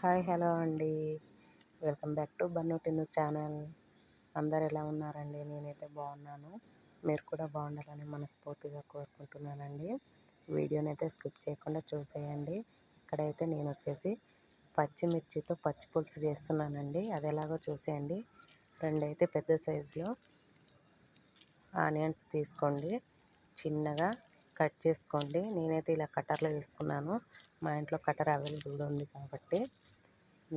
Hi hello అండి. Welcome back to Bannu Tinnu channel. అందరు ఎలా ఉన్నారండి? నేనైతే బాగున్నాను. మీరు కూడా బాగుండాలని మనస్ఫూర్తిగా కోరుకుంటున్నానండి. వీడియోనైతే స్కిప్ చేయకుండా చూసేయండి. ఇక్కడైతే నేను వచ్చేసి పచ్చిమిర్చితో పచ్చి పులుసు చేస్తున్నానండి. అది ఎలాగో చూసేయండి. రెండైతే పెద్ద సైజులో ఆనియన్స్ తీసుకోండి, చిన్నగా కట్ చేసుకోండి. నేనైతే ఇలా కట్టర్లో వేసుకున్నాను, మా ఇంట్లో కట్టర్ అవైలబుల్ ఉంది కాబట్టి.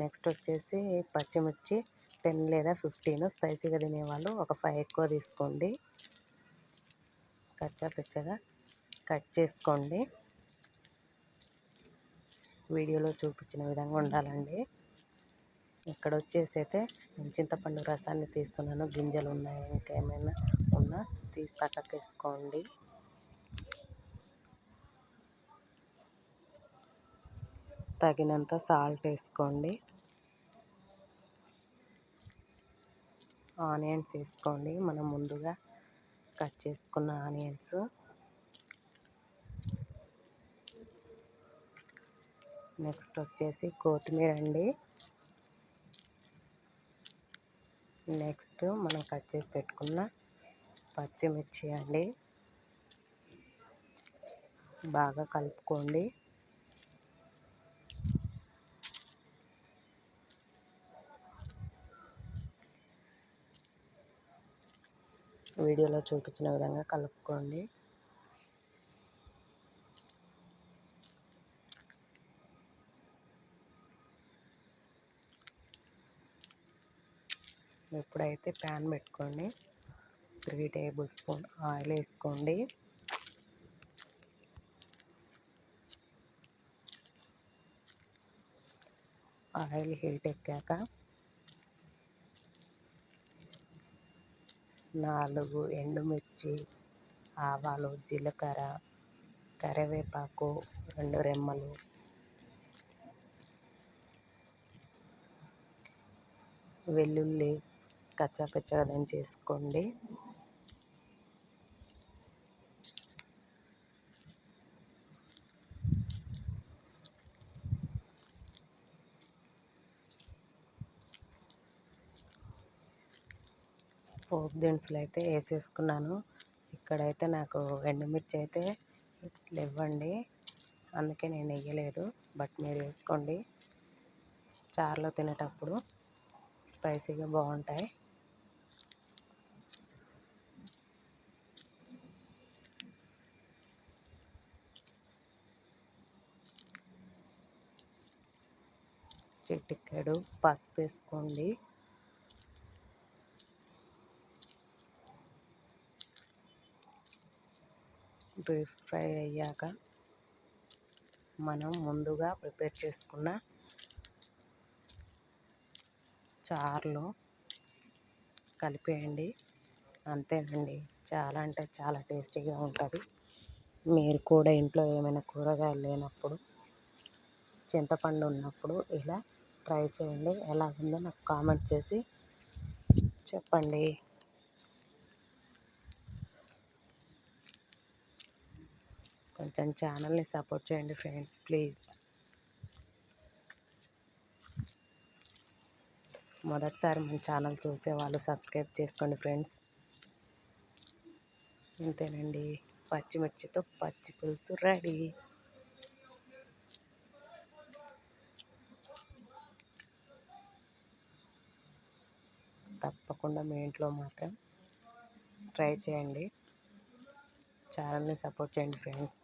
నెక్స్ట్ వచ్చేసి పచ్చిమిర్చి 10 లేదా 15, స్పైసీగా తినేవాళ్ళు ఒక 5 ఎక్కువ తీసుకోండి. కచ్చా పిచ్చగా కట్ చేసుకోండి. వీడియోలో చూపించిన విధంగా ఉండాలండి. ఇక్కడ వచ్చేసి అయితే నేను చింతపండు రసాన్ని తీస్తున్నాను. గింజలు ఉన్నాయి, ఇంకేమైనా ఉన్నా తీసి పక్కకు వేసుకోండి. తగినంత సాల్ట్ వేసుకోండి. ఆనియన్స్ వేసుకోండి, మనం ముందుగా కట్ చేసుకున్న ఆనియన్స్. నెక్స్ట్ వచ్చేసి కొత్తిమీర అండి. నెక్స్ట్ మనం కట్ చేసి పెట్టుకున్న పచ్చిమిర్చి అండి. బాగా కలుపుకోండి. వీడియోలో చూపించిన విధంగా కలుపుకోండి. ఇప్పుడైతే ప్యాన్ పెట్టుకోండి. 3 టేబుల్ స్పూన్ ఆయిల్ వేసుకోండి. ఆయిల్ హీట్ ఎక్కాక 4 ఎండుమిర్చి, ఆవాలు, జీలకర్ర, కరివేపాకు, 2 రెమ్మలు, వెల్లుల్లి కచ్చాపచ్చగా దంచేసుకోండి. పోపు దినుసులు అయితే వేసేసుకున్నాను. ఇక్కడైతే నాకు ఎండుమిర్చి అయితే లేవండి, అందుకే నేను వేయలేదు. బట్ మీరు వేసుకోండి, చారులో తినేటప్పుడు స్పైసీగా బాగుంటాయి. చిటికెడు పసుపు వేసుకోండి. డీప్ ఫ్రై అయ్యాక మనం ముందుగా ప్రిపేర్ చేసుకున్న చారులో కలిపేయండి. అంతేనండి, చాలా అంటే చాలా టేస్టీగా ఉంటుంది. మీరు కూడా ఇంట్లో ఏమైనా కూరగాయలు లేనప్పుడు, చింతపండు ఉన్నప్పుడు ఇలా ట్రై చేయండి. ఎలా ఉందో నాకు కామెంట్ చేసి చెప్పండి. కొంచెం ఛానల్ని సపోర్ట్ చేయండి ఫ్రెండ్స్, ప్లీజ్. మొదటిసారి మన ఛానల్ చూసే వాళ్ళు సబ్స్క్రైబ్ చేసుకోండి ఫ్రెండ్స్. అంతేనండి, పచ్చిమిర్చితో పచ్చి పులుసు రెడీ. తప్పకుండా మీ ఇంట్లో మాత్రం ట్రై చేయండి. ఛానల్ని సపోర్ట్ చేయండి ఫ్రెండ్స్.